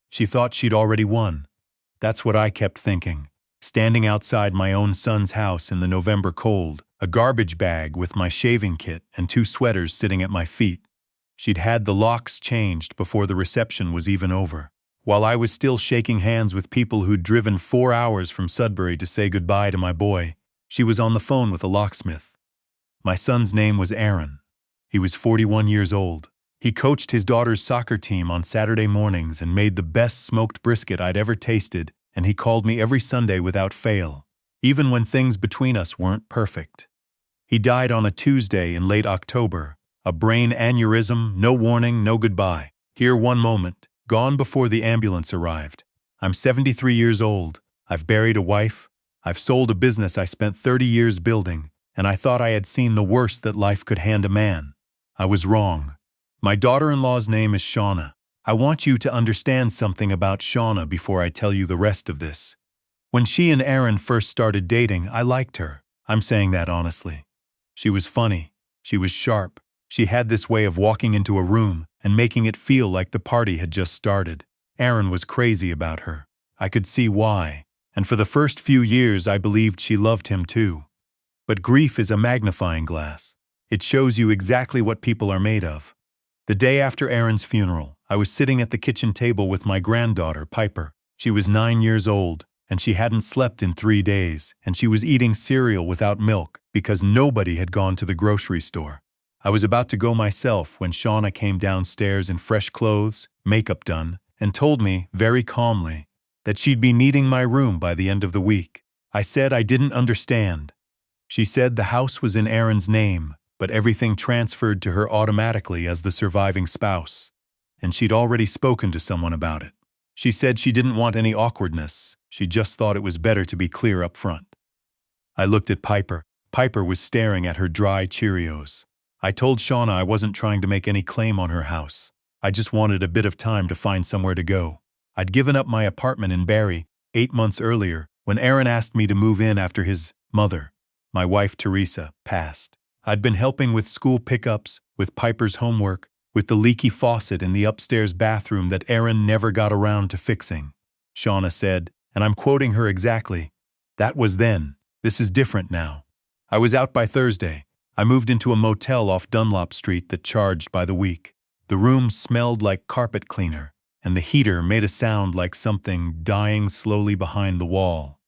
She thought she'd already won. That's what I kept thinking, standing outside my own son's house in the November cold, a garbage bag with my shaving kit and 2 sweaters sitting at my feet. She'd had the locks changed before the reception was even over. While I was still shaking hands with people who'd driven 4 hours from Sudbury to say goodbye to my boy, she was on the phone with a locksmith. My son's name was Aaron. He was 41 years old. He coached his daughter's soccer team on Saturday mornings and made the best smoked brisket I'd ever tasted, and he called me every Sunday without fail, even when things between us weren't perfect. He died on a Tuesday in late October, a brain aneurysm, no warning, no goodbye. Here one moment, gone before the ambulance arrived. I'm 73 years old. I've buried a wife. I've sold a business I spent 30 years building, and I thought I had seen the worst that life could hand a man. I was wrong. My daughter-in-law's name is Shauna. I want you to understand something about Shauna before I tell you the rest of this. When she and Aaron first started dating, I liked her. I'm saying that honestly. She was funny. She was sharp. She had this way of walking into a room and making it feel like the party had just started. Aaron was crazy about her. I could see why. And for the first few years, I believed she loved him too. But grief is a magnifying glass. It shows you exactly what people are made of. The day after Aaron's funeral, I was sitting at the kitchen table with my granddaughter, Piper. She was 9 years old, and she hadn't slept in 3 days, and she was eating cereal without milk because nobody had gone to the grocery store. I was about to go myself when Shauna came downstairs in fresh clothes, makeup done, and told me, very calmly, that she'd be needing my room by the end of the week. I said I didn't understand. She said the house was in Aaron's name, but everything transferred to her automatically as the surviving spouse, and she'd already spoken to someone about it. She said she didn't want any awkwardness. She just thought it was better to be clear up front. I looked at Piper. Piper was staring at her dry Cheerios. I told Shauna I wasn't trying to make any claim on her house. I just wanted a bit of time to find somewhere to go. I'd given up my apartment in Barrie 8 months earlier when Aaron asked me to move in after his mother, my wife Teresa, passed. I'd been helping with school pickups, with Piper's homework, with the leaky faucet in the upstairs bathroom that Aaron never got around to fixing. Shauna said, and I'm quoting her exactly, "That was then. This is different now." I was out by Thursday. I moved into a motel off Dunlop Street that charged by the week. The room smelled like carpet cleaner, and the heater made a sound like something dying slowly behind the wall.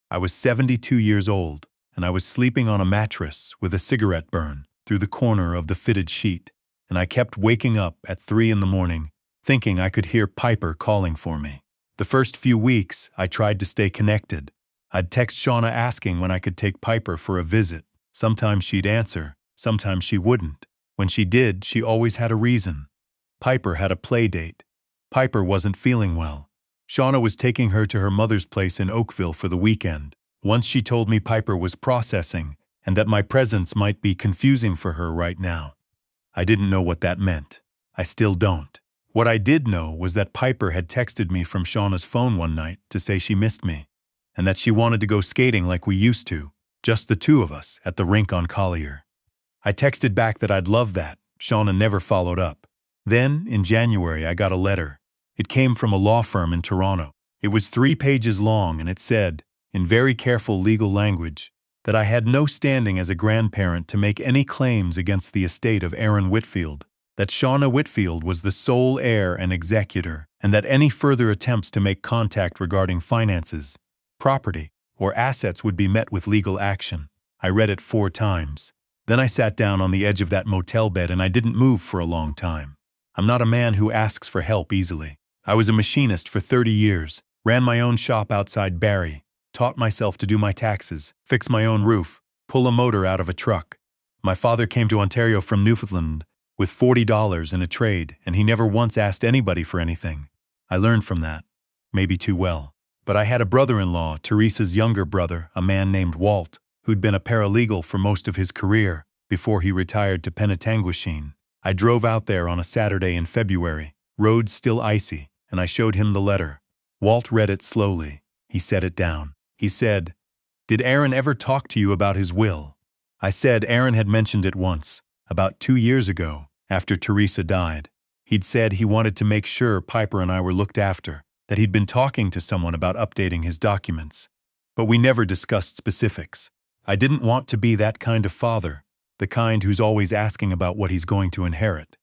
I was 72 years old, and I was sleeping on a mattress with a cigarette burn through the corner of the fitted sheet, and I kept waking up at 3 in the morning, thinking I could hear Piper calling for me. The first few weeks, I tried to stay connected. I'd text Shauna asking when I could take Piper for a visit. Sometimes she'd answer, sometimes she wouldn't. When she did, she always had a reason. Piper had a play date. Piper wasn't feeling well. Shauna was taking her to her mother's place in Oakville for the weekend. Once she told me Piper was processing and that my presence might be confusing for her right now. I didn't know what that meant. I still don't. What I did know was that Piper had texted me from Shauna's phone one night to say she missed me and that she wanted to go skating like we used to, just the two of us at the rink on Collier. I texted back that I'd love that. Shauna never followed up. Then, in January, I got a letter. It came from a law firm in Toronto. It was 3 pages long, and it said, in very careful legal language, that I had no standing as a grandparent to make any claims against the estate of Aaron Whitfield, that Shauna Whitfield was the sole heir and executor, and that any further attempts to make contact regarding finances, property, or assets would be met with legal action. I read it 4 times. Then I sat down on the edge of that motel bed and I didn't move for a long time. I'm not a man who asks for help easily. I was a machinist for 30 years, ran my own shop outside Barrie, taught myself to do my taxes, fix my own roof, pull a motor out of a truck. My father came to Ontario from Newfoundland with $40 in a trade, and he never once asked anybody for anything. I learned from that, maybe too well. But I had a brother-in-law, Teresa's younger brother, a man named Walt, who'd been a paralegal for most of his career before he retired to Penetanguishene. I drove out there on a Saturday in February, roads still icy, and I showed him the letter. Walt read it slowly. He set it down. He said, "Did Aaron ever talk to you about his will?" I said Aaron had mentioned it once, about 2 years ago, after Teresa died. He'd said he wanted to make sure Piper and I were looked after, that he'd been talking to someone about updating his documents. But we never discussed specifics. I didn't want to be that kind of father, the kind who's always asking about what he's going to inherit.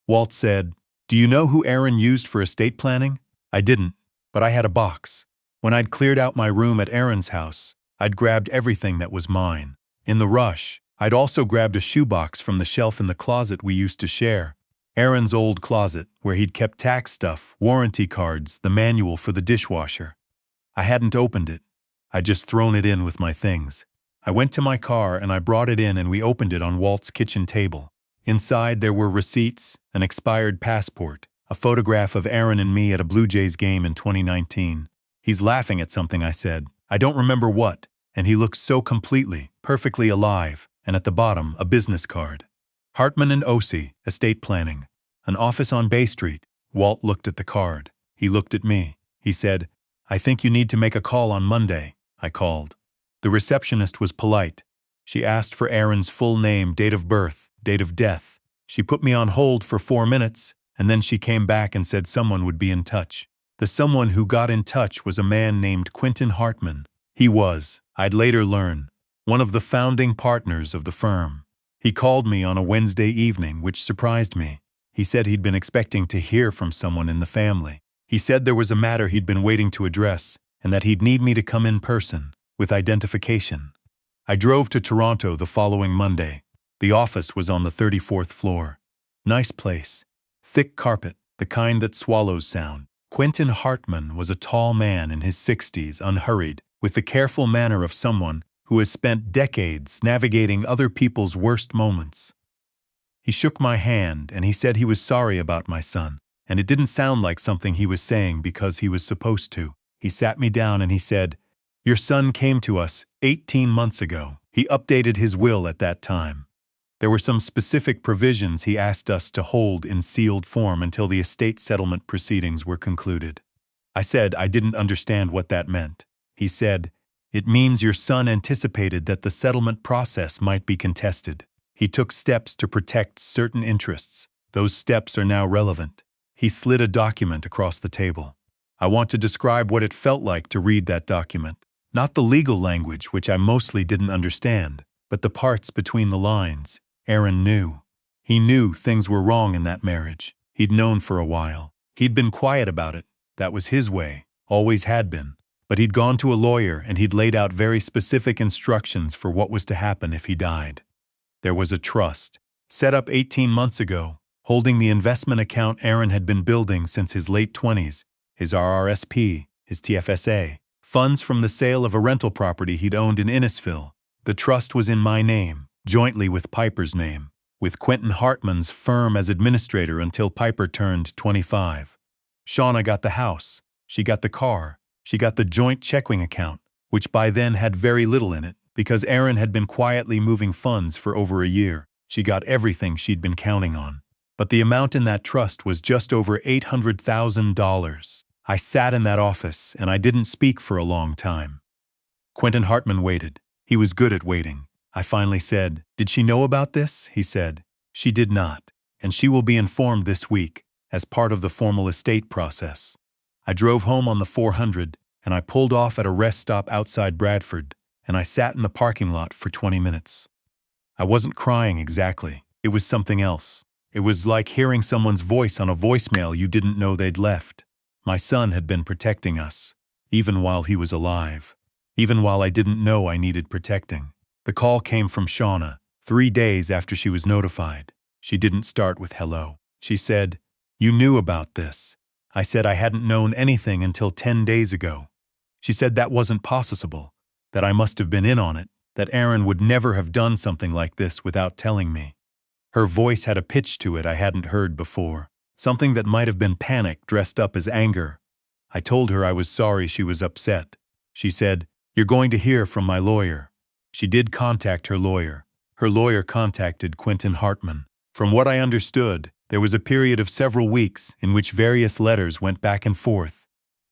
Walt said, "Do you know who Aaron used for estate planning?" I didn't, but I had a box. When I'd cleared out my room at Aaron's house, I'd grabbed everything that was mine. In the rush, I'd also grabbed a shoebox from the shelf in the closet we used to share. Aaron's old closet, where he'd kept tax stuff, warranty cards, the manual for the dishwasher. I hadn't opened it. I'd just thrown it in with my things. I went to my car and I brought it in and we opened it on Walt's kitchen table. Inside there were receipts, an expired passport, a photograph of Aaron and me at a Blue Jays game in 2019. "He's laughing at something," I said. "I don't remember what," and he looked so completely, perfectly alive, and at the bottom, a business card. Hartman and Ossie, Estate Planning, an office on Bay Street. Walt looked at the card. He looked at me. He said, "I think you need to make a call on Monday." I called. The receptionist was polite. She asked for Aaron's full name, date of birth, date of death. She put me on hold for 4 minutes, and then she came back and said someone would be in touch. The someone who got in touch was a man named Quentin Hartman. He was, I'd later learn, one of the founding partners of the firm. He called me on a Wednesday evening, which surprised me. He said he'd been expecting to hear from someone in the family. He said there was a matter he'd been waiting to address, and that he'd need me to come in person, with identification. I drove to Toronto the following Monday. The office was on the 34th floor. Nice place. Thick carpet, the kind that swallows sound. Quentin Hartman was a tall man in his 60s, unhurried, with the careful manner of someone who has spent decades navigating other people's worst moments. He shook my hand and he said he was sorry about my son, and it didn't sound like something he was saying because he was supposed to. He sat me down and he said, "Your son came to us 18 months ago. He updated his will at that time. There were some specific provisions he asked us to hold in sealed form until the estate settlement proceedings were concluded." I said I didn't understand what that meant. He said, "It means your son anticipated that the settlement process might be contested. He took steps to protect certain interests. Those steps are now relevant." He slid a document across the table. I want to describe what it felt like to read that document. Not the legal language, which I mostly didn't understand, but the parts between the lines. Aaron knew. He knew things were wrong in that marriage. He'd known for a while. He'd been quiet about it. That was his way. Always had been. But he'd gone to a lawyer and he'd laid out very specific instructions for what was to happen if he died. There was a trust, set up 18 months ago, holding the investment account Aaron had been building since his late 20s, his RRSP, his TFSA, funds from the sale of a rental property he'd owned in Innisfil. The trust was in my name, jointly with Piper's name, with Quentin Hartman's firm as administrator until Piper turned 25. Shauna got the house. She got the car. She got the joint checking account, which by then had very little in it, because Aaron had been quietly moving funds for over a year. She got everything she'd been counting on. But the amount in that trust was just over $800,000. I sat in that office, and I didn't speak for a long time. Quentin Hartman waited. He was good at waiting. I finally said, "Did she know about this?" He said, "She did not, and she will be informed this week, as part of the formal estate process." I drove home on the 400, and I pulled off at a rest stop outside Bradford, and I sat in the parking lot for 20 minutes. I wasn't crying exactly. It was something else. It was like hearing someone's voice on a voicemail you didn't know they'd left. My son had been protecting us, even while he was alive, even while I didn't know I needed protecting. The call came from Shauna, 3 days after she was notified. She didn't start with hello. She said, "You knew about this." I said I hadn't known anything until 10 days ago. She said that wasn't possible, that I must have been in on it, that Aaron would never have done something like this without telling me. Her voice had a pitch to it I hadn't heard before, something that might have been panic dressed up as anger. I told her I was sorry she was upset. She said, "You're going to hear from my lawyer." She did contact her lawyer. Her lawyer contacted Quentin Hartman. From what I understood, there was a period of several weeks in which various letters went back and forth,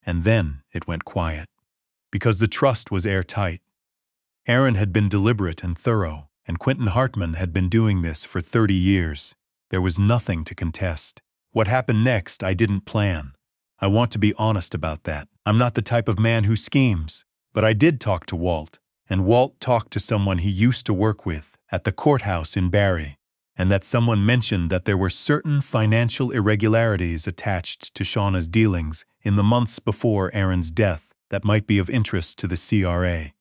and then it went quiet. Because the trust was airtight. Aaron had been deliberate and thorough, and Quentin Hartman had been doing this for 30 years. There was nothing to contest. What happened next I didn't plan. I want to be honest about that. I'm not the type of man who schemes. But I did talk to Walt, and Walt talked to someone he used to work with at the courthouse in Barrie, and that someone mentioned that there were certain financial irregularities attached to Shauna's dealings in the months before Aaron's death that might be of interest to the CRA.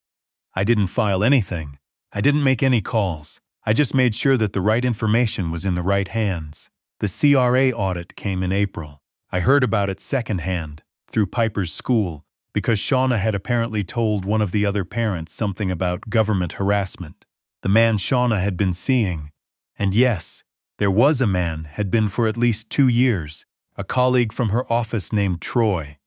I didn't file anything. I didn't make any calls. I just made sure that the right information was in the right hands. The CRA audit came in April. I heard about it secondhand, through Piper's school, because Shauna had apparently told one of the other parents something about government harassment. The man Shauna had been seeing, and yes, there was a man, had been for at least 2 years, a colleague from her office named Troy,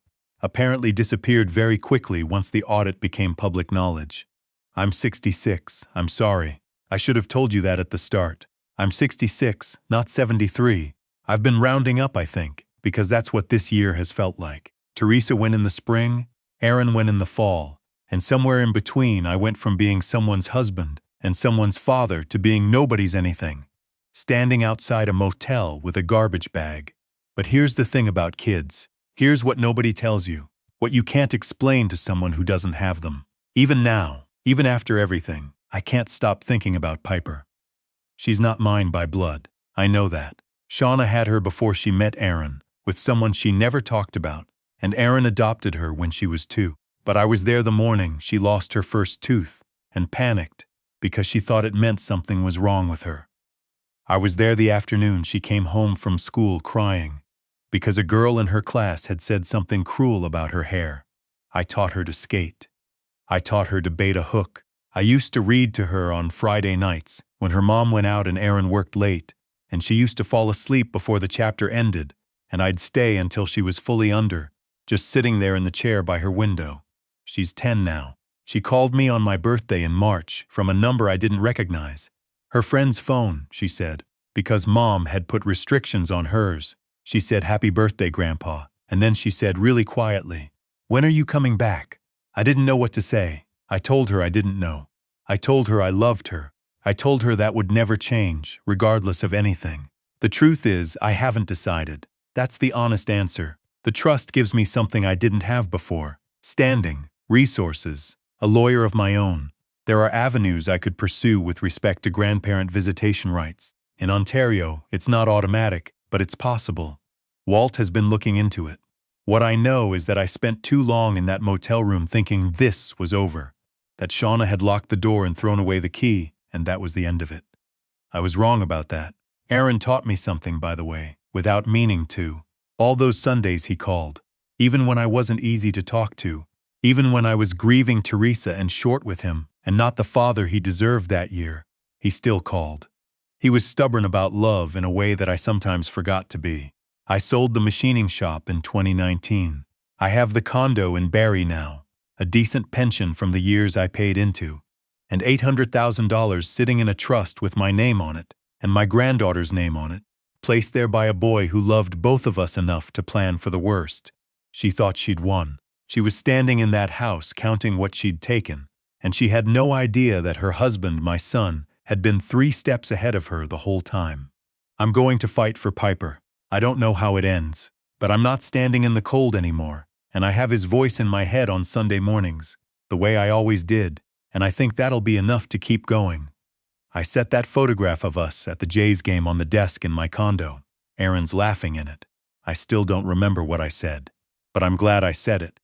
apparently disappeared very quickly once the audit became public knowledge. I'm 66, I'm sorry. I should have told you that at the start. I'm 66, not 73. I've been rounding up, I think, because that's what this year has felt like. Teresa went in the spring, Aaron went in the fall, and somewhere in between I went from being someone's husband and someone's father to being nobody's anything, standing outside a motel with a garbage bag. But here's the thing about kids. Here's what nobody tells you, what you can't explain to someone who doesn't have them. Even now, even after everything, I can't stop thinking about Piper. She's not mine by blood. I know that. Shauna had her before she met Aaron, with someone she never talked about, and Aaron adopted her when she was 2. But I was there the morning she lost her first tooth and panicked because she thought it meant something was wrong with her. I was there the afternoon she came home from school crying because a girl in her class had said something cruel about her hair. I taught her to skate. I taught her to bait a hook. I used to read to her on Friday nights when her mom went out and Aaron worked late, and she used to fall asleep before the chapter ended, and I'd stay until she was fully under, just sitting there in the chair by her window. She's 10 now. She called me on my birthday in March from a number I didn't recognize. Her friend's phone, she said, because Mom had put restrictions on hers. She said, "Happy birthday, Grandpa," and then she said really quietly, "When are you coming back?" I didn't know what to say. I told her I didn't know. I told her I loved her. I told her that would never change, regardless of anything. The truth is, I haven't decided. That's the honest answer. The trust gives me something I didn't have before. Standing, resources, a lawyer of my own. There are avenues I could pursue with respect to grandparent visitation rights. In Ontario, it's not automatic, but it's possible. Walt has been looking into it. What I know is that I spent too long in that motel room thinking this was over, that Shauna had locked the door and thrown away the key, and that was the end of it. I was wrong about that. Aaron taught me something, by the way, without meaning to. All those Sundays he called, even when I wasn't easy to talk to, even when I was grieving Teresa and short with him, and not the father he deserved that year, he still called. He was stubborn about love in a way that I sometimes forgot to be. I sold the machining shop in 2019. I have the condo in Barrie now, a decent pension from the years I paid into, and $800,000 sitting in a trust with my name on it, and my granddaughter's name on it, placed there by a boy who loved both of us enough to plan for the worst. She thought she'd won. She was standing in that house counting what she'd taken, and she had no idea that her husband, my son, had been 3 steps ahead of her the whole time. I'm going to fight for Piper. I don't know how it ends, but I'm not standing in the cold anymore, and I have his voice in my head on Sunday mornings, the way I always did, and I think that'll be enough to keep going. I set that photograph of us at the Jays game on the desk in my condo. Aaron's laughing in it. I still don't remember what I said, but I'm glad I said it.